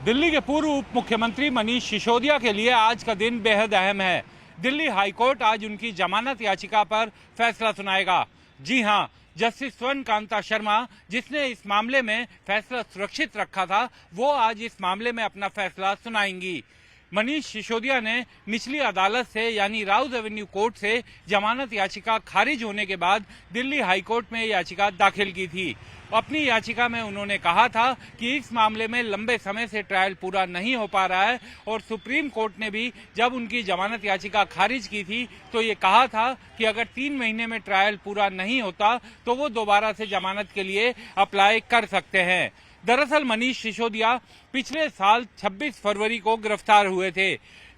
दिल्ली के पूर्व उप मुख्यमंत्री मनीष सिसोदिया के लिए आज का दिन बेहद अहम है। दिल्ली हाईकोर्ट आज उनकी जमानत याचिका पर फैसला सुनाएगा। जी हां, जस्टिस स्वर्ण कांता शर्मा, जिसने इस मामले में फैसला सुरक्षित रखा था, वो आज इस मामले में अपना फैसला सुनाएंगी। मनीष सिसोदिया ने निचली अदालत से यानी राउज एवेन्यू कोर्ट से जमानत याचिका खारिज होने के बाद दिल्ली हाईकोर्ट में याचिका दाखिल की थी। अपनी याचिका में उन्होंने कहा था कि इस मामले में लंबे समय से ट्रायल पूरा नहीं हो पा रहा है और सुप्रीम कोर्ट ने भी जब उनकी जमानत याचिका खारिज की थी तो ये कहा था कि अगर 3 महीने में ट्रायल पूरा नहीं होता तो वो दोबारा से जमानत के लिए अप्लाई कर सकते हैं। दरअसल मनीष सिसोदिया पिछले साल 26 फरवरी को गिरफ्तार हुए थे।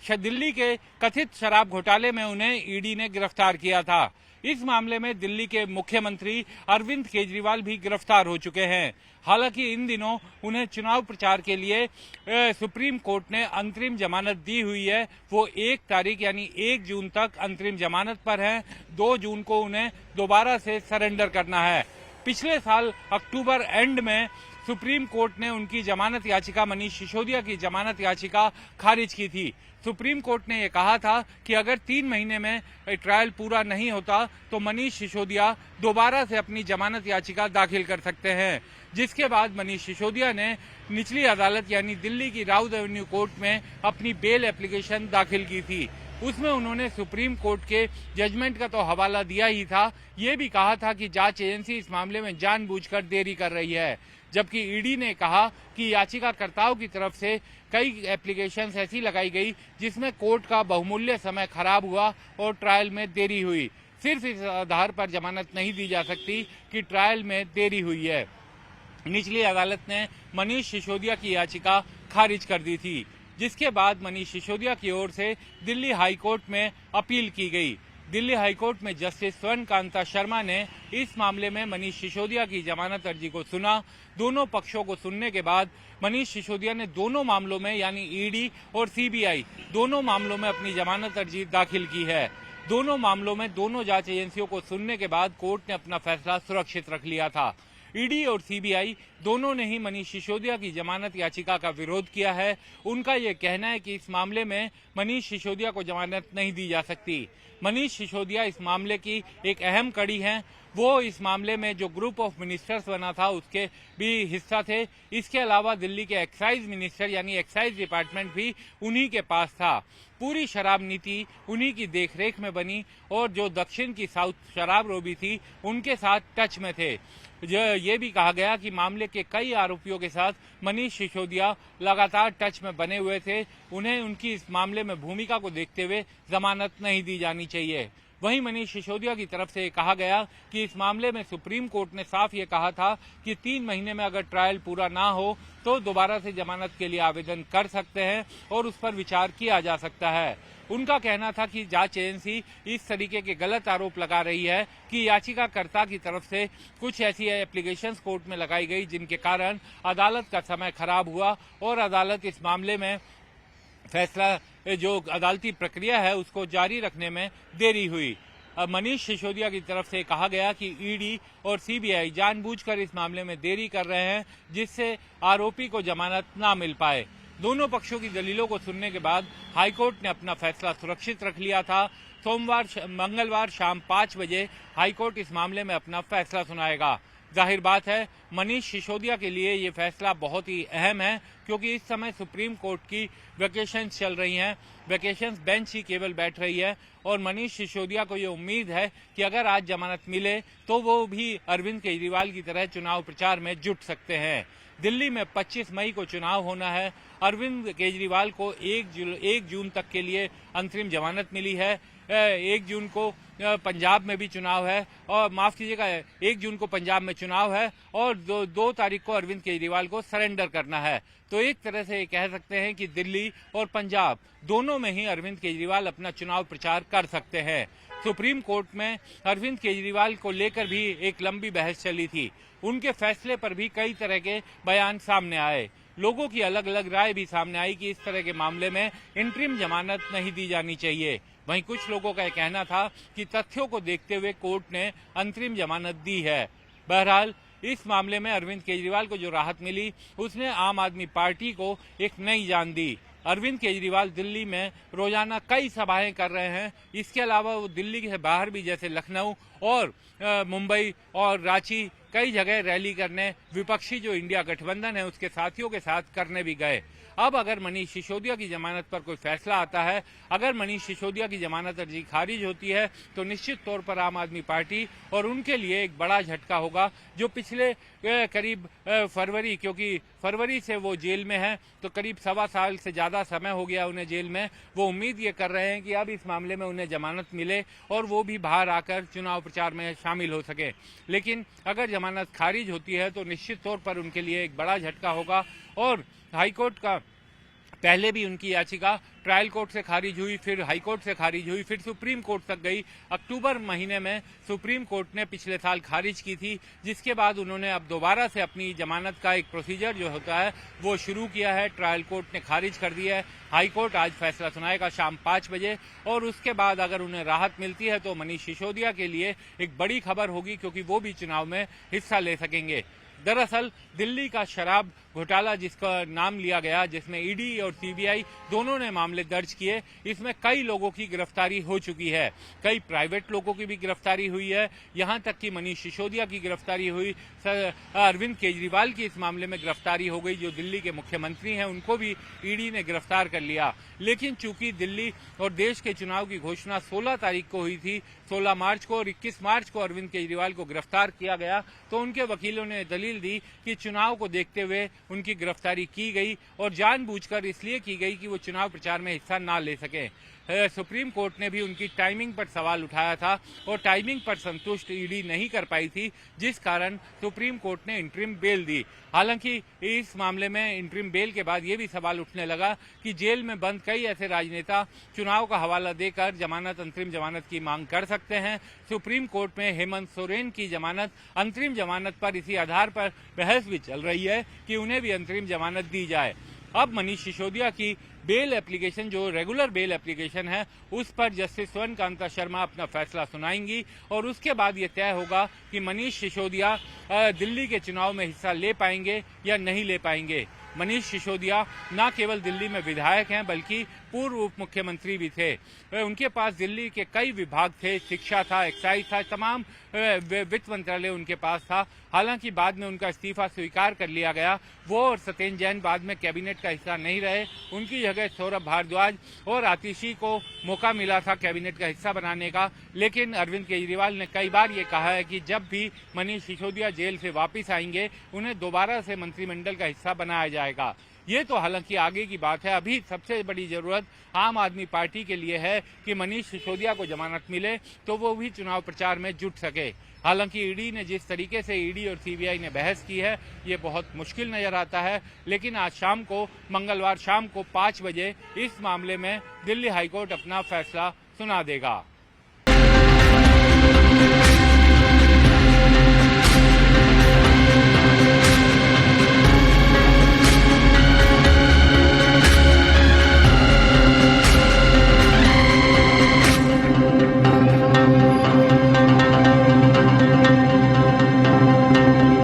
दिल्ली के कथित शराब घोटाले में उन्हें ईडी ने गिरफ्तार किया था। इस मामले में दिल्ली के मुख्यमंत्री अरविंद केजरीवाल भी गिरफ्तार हो चुके हैं। हालांकि इन दिनों उन्हें चुनाव प्रचार के लिए सुप्रीम कोर्ट ने अंतरिम जमानत दी हुई है। वो 1 तारीख यानी 1 जून तक अंतरिम जमानत पर हैं। 2 जून को उन्हें दोबारा से सरेंडर करना है। पिछले साल अक्टूबर एंड में सुप्रीम कोर्ट ने उनकी जमानत याचिका, मनीष सिसोदिया की जमानत याचिका खारिज की थी। सुप्रीम कोर्ट ने यह कहा था कि अगर 3 महीने में ट्रायल पूरा नहीं होता तो मनीष सिसोदिया दोबारा से अपनी जमानत याचिका दाखिल कर सकते हैं। जिसके बाद मनीष सिसोदिया ने निचली अदालत यानी दिल्ली की राउज एवेन्यू कोर्ट में अपनी बेल एप्लीकेशन दाखिल की थी। उसमें उन्होंने सुप्रीम कोर्ट के जजमेंट का तो हवाला दिया ही था, ये भी कहा था कि जांच एजेंसी इस मामले में जानबूझकर देरी कर रही है। जबकि ईडी ने कहा कि याचिकाकर्ताओं की तरफ से कई एप्लीकेशंस ऐसी लगाई गई जिसमें कोर्ट का बहुमूल्य समय खराब हुआ और ट्रायल में देरी हुई। सिर्फ इस आधार पर जमानत नहीं दी जा सकती कि ट्रायल में देरी हुई है। निचली अदालत ने मनीष सिसोदिया की याचिका खारिज कर दी थी, जिसके बाद मनीष सिसोदिया की ओर से दिल्ली हाईकोर्ट में अपील की गई। दिल्ली हाईकोर्ट में जस्टिस स्वर्ण कांता शर्मा ने इस मामले में मनीष सिसोदिया की जमानत अर्जी को सुना। दोनों पक्षों को सुनने के बाद मनीष सिसोदिया ने दोनों मामलों में यानी ईडी और सीबीआई दोनों मामलों में अपनी जमानत अर्जी दाखिल की है। दोनों मामलों में दोनों जांच एजेंसियों को सुनने के बाद कोर्ट ने अपना फैसला सुरक्षित रख लिया था। ईडी और सीबीआई दोनों ने ही मनीष सिसोदिया की जमानत याचिका का विरोध किया है। उनका यह कहना है कि इस मामले में मनीष सिसोदिया को जमानत नहीं दी जा सकती। मनीष सिसोदिया इस मामले की एक अहम कड़ी हैं। वो इस मामले में जो ग्रुप ऑफ मिनिस्टर्स बना था उसके भी हिस्सा थे। इसके अलावा दिल्ली के एक्साइज मिनिस्टर यानी एक्साइज डिपार्टमेंट भी उन्हीं के पास था। पूरी शराब नीति उन्हीं की देखरेख में बनी और जो दक्षिण की साउथ शराब रोबी थी उनके साथ टच में थे। ये भी कहा गया कि मामले के कई आरोपियों के साथ मनीष सिसोदिया लगातार टच में बने हुए थे। उन्हें उनकी इस मामले में भूमिका को देखते हुए जमानत नहीं दी जानी चाहिए। वहीं मनीष सिसोदिया की तरफ से कहा गया कि इस मामले में सुप्रीम कोर्ट ने साफ ये कहा था कि 3 महीने में अगर ट्रायल पूरा ना हो तो दोबारा से जमानत के लिए आवेदन कर सकते हैं और उस पर विचार किया जा सकता है। उनका कहना था कि जांच एजेंसी इस तरीके के गलत आरोप लगा रही है कि याचिकाकर्ता की तरफ से कुछ ऐसी एप्लीकेशंस कोर्ट में लगाई गई जिनके कारण अदालत का समय खराब हुआ और अदालत इस मामले में फैसला जो अदालती प्रक्रिया है उसको जारी रखने में देरी हुई। मनीष सिसोदिया की तरफ से कहा गया कि ईडी और सीबीआई जानबूझकर इस मामले में देरी कर रहे हैं जिससे आरोपी को जमानत ना मिल पाए। दोनों पक्षों की दलीलों को सुनने के बाद हाईकोर्ट ने अपना फैसला सुरक्षित रख लिया था। मंगलवार शाम 5 बजे हाईकोर्ट इस मामले में अपना फैसला सुनाएगा। जाहिर बात है मनीष सिसोदिया के लिए ये फैसला बहुत ही अहम है क्योंकि इस समय सुप्रीम कोर्ट की वैकेशंस चल रही हैं। वैकेशंस बेंच ही केवल बैठ रही है और मनीष सिसोदिया को ये उम्मीद है कि अगर आज जमानत मिले तो वो भी अरविंद केजरीवाल की तरह चुनाव प्रचार में जुट सकते हैं। दिल्ली में 25 मई को चुनाव होना है। अरविंद केजरीवाल को 1 जून तक के लिए अंतरिम जमानत मिली है। 1 जून को पंजाब में भी चुनाव है और माफ कीजिएगा 1 जून को पंजाब में चुनाव है और 2 तारीख को अरविंद केजरीवाल को सरेंडर करना है। तो एक तरह से कह सकते हैं कि दिल्ली और पंजाब दोनों में ही अरविंद केजरीवाल अपना चुनाव प्रचार कर सकते हैं। सुप्रीम कोर्ट में अरविंद केजरीवाल को लेकर भी एक लंबी बहस चली थी। उनके फैसले पर भी कई तरह के बयान सामने आए। लोगों की अलग अलग राय भी सामने आई कि इस तरह के मामले में इंटरिम जमानत नहीं दी जानी चाहिए। वहीं कुछ लोगों का कहना था कि तथ्यों को देखते हुए कोर्ट ने अंतरिम जमानत दी है। बहरहाल इस मामले में अरविंद केजरीवाल को जो राहत मिली उसने आम आदमी पार्टी को एक नई जान दी। अरविंद केजरीवाल दिल्ली में रोजाना कई सभाएं कर रहे हैं। इसके अलावा वो दिल्ली के बाहर भी जैसे लखनऊ और मुंबई और रांची कई जगह रैली करने विपक्षी जो इंडिया गठबंधन है उसके साथियों के साथ करने भी गए। अब अगर मनीष सिसोदिया की जमानत पर कोई फैसला आता है, अगर मनीष सिसोदिया की जमानत अर्जी खारिज होती है तो निश्चित तौर पर आम आदमी पार्टी और उनके लिए एक बड़ा झटका होगा। जो पिछले करीब फरवरी, क्योंकि फरवरी से वो जेल में है तो करीब 1.25 साल से ज्यादा समय हो गया उन्हें जेल में, वो उम्मीद ये कर रहे हैं कि अब इस मामले में उन्हें जमानत मिले और वो भी बाहर आकर चुनाव प्रचार में शामिल हो सके। लेकिन अगर जमानत खारिज होती है तो निश्चित तौर पर उनके लिए एक बड़ा झटका होगा। और हाईकोर्ट का पहले भी उनकी याचिका ट्रायल कोर्ट से खारिज हुई, फिर हाईकोर्ट से खारिज हुई, फिर सुप्रीम कोर्ट तक गई। अक्टूबर महीने में सुप्रीम कोर्ट ने पिछले साल खारिज की थी, जिसके बाद उन्होंने अब दोबारा से अपनी जमानत का एक प्रोसीजर जो होता है वो शुरू किया है। ट्रायल कोर्ट ने खारिज कर दिया है। हाईकोर्ट आज फैसला सुनाएगा शाम 5 बजे और उसके बाद अगर उन्हें राहत मिलती है तो मनीष सिसोदिया के लिए एक बड़ी खबर होगी, क्योंकि वो भी चुनाव में हिस्सा ले सकेंगे। दरअसल दिल्ली का शराब घोटाला जिसका नाम लिया गया, जिसमें ईडी और सीबीआई दोनों ने मामले दर्ज किए, इसमें कई लोगों की गिरफ्तारी हो चुकी है। कई प्राइवेट लोगों की भी गिरफ्तारी हुई है, यहां तक कि मनीष सिसोदिया की गिरफ्तारी हुई। अरविंद केजरीवाल की इस मामले में गिरफ्तारी हो गई, जो दिल्ली के मुख्यमंत्री हैं उनको भी ईडी ने गिरफ्तार कर लिया। लेकिन चूंकि दिल्ली और देश के चुनाव की घोषणा 16 तारीख को हुई थी, 16 मार्च को और 21 मार्च को अरविंद केजरीवाल को गिरफ्तार किया गया, तो उनके वकीलों ने दलील दी कि चुनाव को देखते हुए उनकी गिरफ्तारी की गई और जानबूझकर इसलिए की गई कि वो चुनाव प्रचार में हिस्सा ना ले सके। सुप्रीम कोर्ट ने भी उनकी टाइमिंग पर सवाल उठाया था और टाइमिंग पर संतुष्ट ईडी नहीं कर पाई थी, जिस कारण सुप्रीम कोर्ट ने इंटरिम बेल दी। हालांकि इस मामले में इंटरिम बेल के बाद ये भी सवाल उठने लगा कि जेल में बंद कई ऐसे राजनेता चुनाव का हवाला देकर जमानत, अंतरिम जमानत की मांग कर सकते हैं। सुप्रीम कोर्ट में हेमंत सोरेन की जमानत, अंतरिम जमानत पर इसी आधार पर बहस भी चल रही है कि उन्हें भी अंतरिम जमानत दी जाए। अब मनीष सिसोदिया की बेल एप्लीकेशन, जो रेगुलर बेल एप्लीकेशन है, उस पर जस्टिस स्वर्ण कांता शर्मा अपना फैसला सुनाएंगी और उसके बाद ये तय होगा कि मनीष सिसोदिया दिल्ली के चुनाव में हिस्सा ले पाएंगे या नहीं ले पाएंगे। मनीष सिसोदिया न केवल दिल्ली में विधायक हैं बल्कि पूर्व उप मुख्यमंत्री भी थे। उनके पास दिल्ली के कई विभाग थे, शिक्षा था, एक्साइज था, तमाम वित्त मंत्रालय उनके पास था। हालांकि बाद में उनका इस्तीफा स्वीकार कर लिया गया। वो और सत्येंद्र जैन बाद में कैबिनेट का हिस्सा नहीं रहे, उनकी जगह सौरभ भारद्वाज और आतिशी को मौका मिला था कैबिनेट का हिस्सा बनाने का। लेकिन अरविंद केजरीवाल ने कई बार ये कहा है कि जब भी मनीष सिसोदिया जेल से वापस आएंगे उन्हें दोबारा से मंत्रिमंडल का हिस्सा बनाया जाएगा। ये तो हालांकि आगे की बात है। अभी सबसे बड़ी जरूरत आम आदमी पार्टी के लिए है कि मनीष सिसोदिया को जमानत मिले तो वो भी चुनाव प्रचार में जुट सके। हालांकि ईडी ने जिस तरीके से ईडी और सीबीआई ने बहस की है ये बहुत मुश्किल नजर आता है। लेकिन आज शाम को, मंगलवार शाम को 5 बजे इस मामले में दिल्ली हाईकोर्ट अपना फैसला सुना देगा।